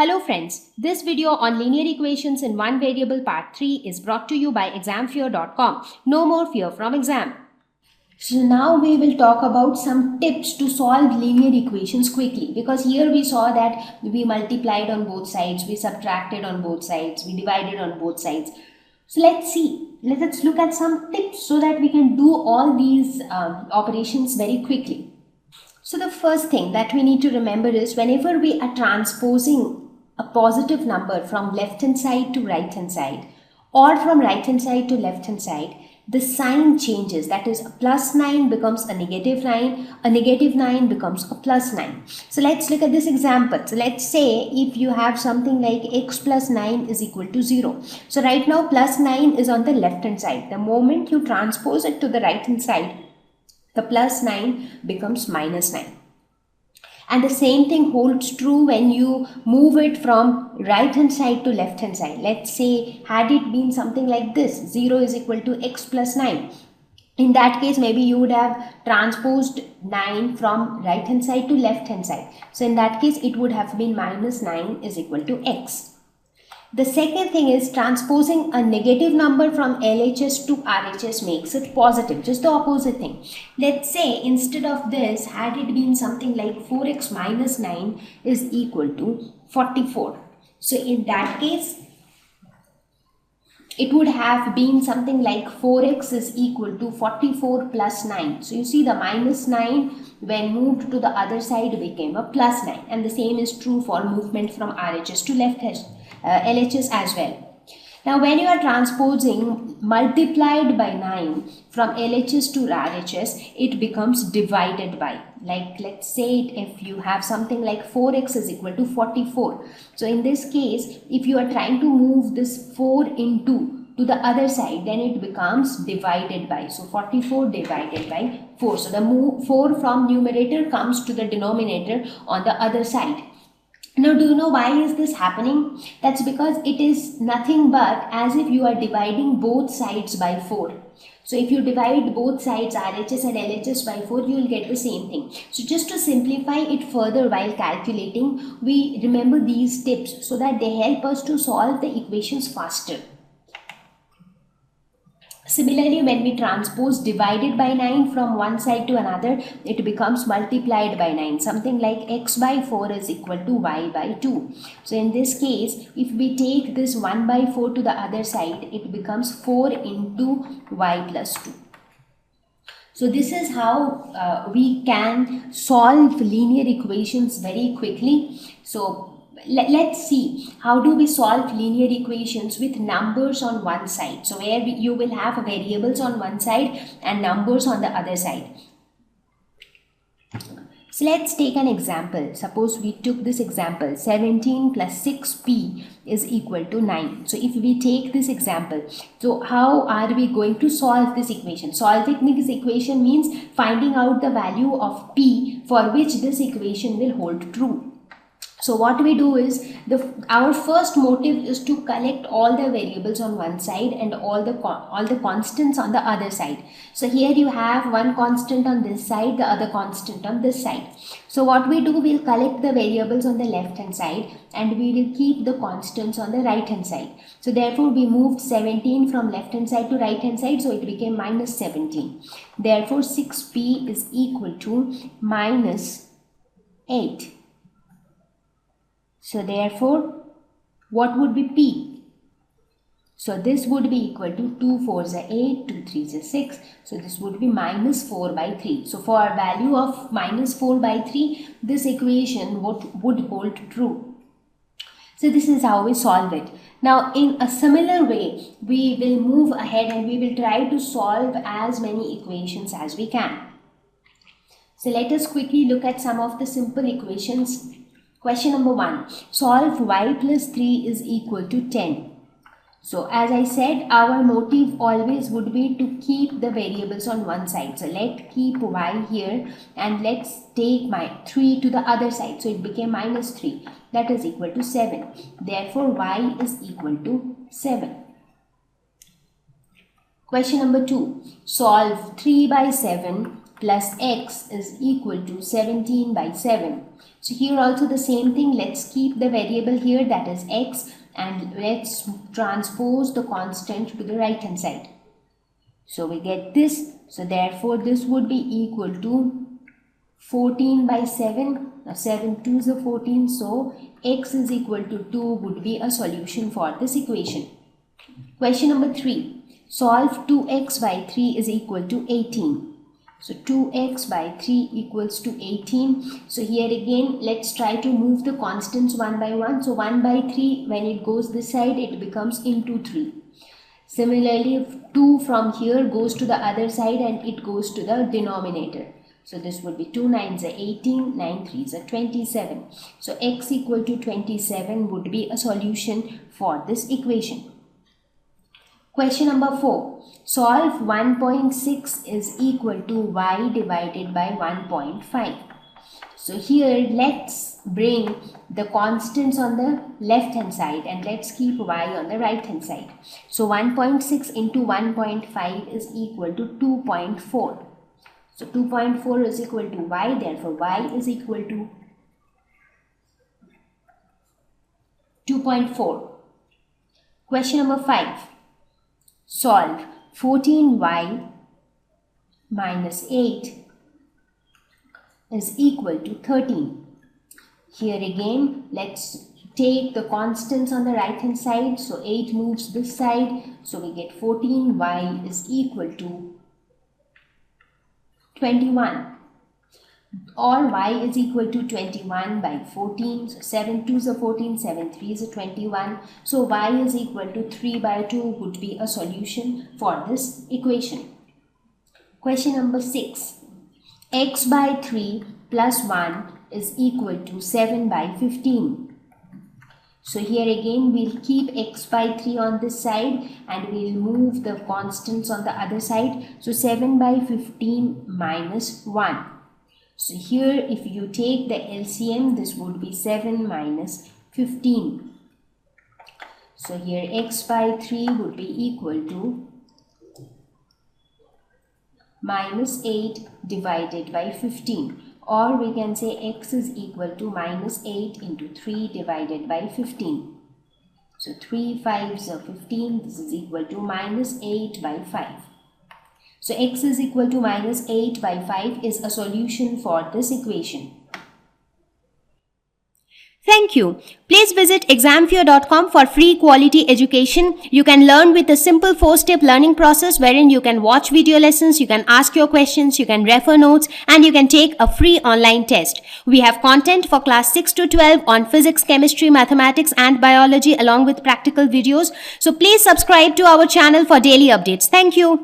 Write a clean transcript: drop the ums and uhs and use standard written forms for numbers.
Hello friends, this video on linear equations in one variable part 3 is brought to you by examfear.com. No more fear from exam. So now we will talk about some tips to solve linear equations quickly, because here we saw that we multiplied on both sides, we subtracted on both sides, we divided on both sides. So let's look at some tips so that we can do all these operations very quickly. So the first thing that we need to remember is whenever we are transposing a positive number from left hand side to right hand side or from right hand side to left hand side, the sign changes. That is, a plus 9 becomes a negative 9, a negative 9 becomes a plus 9. So let's look at this example. So let's say if you have something like x plus 9 is equal to 0. So right now plus 9 is on the left hand side. The moment you transpose it to the right hand side, the plus 9 becomes minus 9. And the same thing holds true when you move it from right hand side to left hand side. Let's say had it been something like this, 0 is equal to x plus 9. In that case, maybe you would have transposed 9 from right hand side to left hand side. So in that case, it would have been minus 9 is equal to x. The second thing is transposing a negative number from LHS to RHS makes it positive, just the opposite thing. Let's say instead of this, had it been something like 4x minus 9 is equal to 44. So in that case, it would have been something like 4x is equal to 44 plus 9. So you see the minus 9 when moved to the other side became a plus 9. And the same is true for movement from RHS to LHS as well. Now when you are transposing multiplied by 9 from LHS to RHS, it becomes divided by. Like let's say if you have something like 4x is equal to 44. So in this case, if you are trying to move this 4 into to the other side, then it becomes divided by. So 44 divided by 4. So the 4 from numerator comes to the denominator on the other side. Now, do you know why is this happening? That's because it is nothing but as if you are dividing both sides by 4. So if you divide both sides RHS and LHS by 4, you will get the same thing. So just to simplify it further while calculating, we remember these tips so that they help us to solve the equations faster. Similarly, when we transpose divided by 9 from one side to another, it becomes multiplied by 9. Something like x by 4 is equal to y by 2. So in this case, if we take this 1 by 4 to the other side, it becomes 4 into y plus 2. So this is how we can solve linear equations very quickly. So let's see how do we solve linear equations with numbers on one side. So where you will have variables on one side and numbers on the other side. So let's take an example. Suppose we took this example, 17 plus 6p is equal to 9. So if we take this example, so how are we going to solve this equation? Solving this equation means finding out the value of p for which this equation will hold true. So what we do is, our first motive is to collect all the variables on one side and all the constants on the other side. So here you have one constant on this side, the other constant on this side. So what we do, we'll collect the variables on the left hand side and we will keep the constants on the right hand side. So therefore we moved 17 from left hand side to right hand side, so it became minus 17. Therefore 6p is equal to minus 8. So therefore, what would be p? So this would be equal to 2 4s are 8, 2 3s are 6. So this would be minus 4 by 3. So for a value of minus 4 by 3, this equation would hold true. So this is how we solve it. Now in a similar way, we will move ahead and we will try to solve as many equations as we can. So let us quickly look at some of the simple equations. Question number 1. Solve y plus 3 is equal to 10. So as I said, our motive always would be to keep the variables on one side. So let's keep y here and let's take my 3 to the other side. So it became minus 3. That is equal to 7. Therefore y is equal to 7. Question number 2. Solve 3 by 7 plus x is equal to 17 by 7. So here also the same thing. Let's keep the variable here, that is x, and let's transpose the constant to the right hand side. So we get this. So therefore this would be equal to 14 by 7. Now 7 2s are 14. So x is equal to 2 would be a solution for this equation. Question number 3. Solve 2x by 3 is equal to 18. So 2x by 3 equals to 18. So here again let's try to move the constants one by one. So 1 by 3, when it goes this side, it becomes into 3. Similarly, if 2 from here goes to the other side and it goes to the denominator. So this would be 2 9s are 18, 9 3s are 27. So x equal to 27 would be a solution for this equation. Question number 4. Solve 1.6 is equal to y divided by 1.5. So here let's bring the constants on the left hand side and let's keep y on the right hand side. So 1.6 into 1.5 is equal to 2.4. So 2.4 is equal to y, therefore y is equal to 2.4. Question number 5. Solve 14y minus 8 is equal to 13. Here again, let's take the constants on the right hand side. So 8 moves this side. So we get 14y is equal to 21. Or y is equal to 21 by 14. So 7 2s are 14, 7 3s are 21. So y is equal to 3 by 2 would be a solution for this equation. Question number 6. X by 3 plus 1 is equal to 7 by 15. So here again we'll keep x by 3 on this side and we'll move the constants on the other side. So 7 by 15 minus 1. So here if you take the LCM, this would be 7 minus 15. So here x by 3 would be equal to minus 8 divided by 15, or we can say x is equal to minus 8 into 3 divided by 15. So 3 5s are 15. This is equal to minus 8 by 5. So x is equal to minus 8 by 5 is a solution for this equation. Thank you. Please visit examfear.com for free quality education. You can learn with a simple 4-step learning process wherein you can watch video lessons, you can ask your questions, you can refer notes, and you can take a free online test. We have content for class 6 to 12 on physics, chemistry, mathematics, and biology along with practical videos. So please subscribe to our channel for daily updates. Thank you.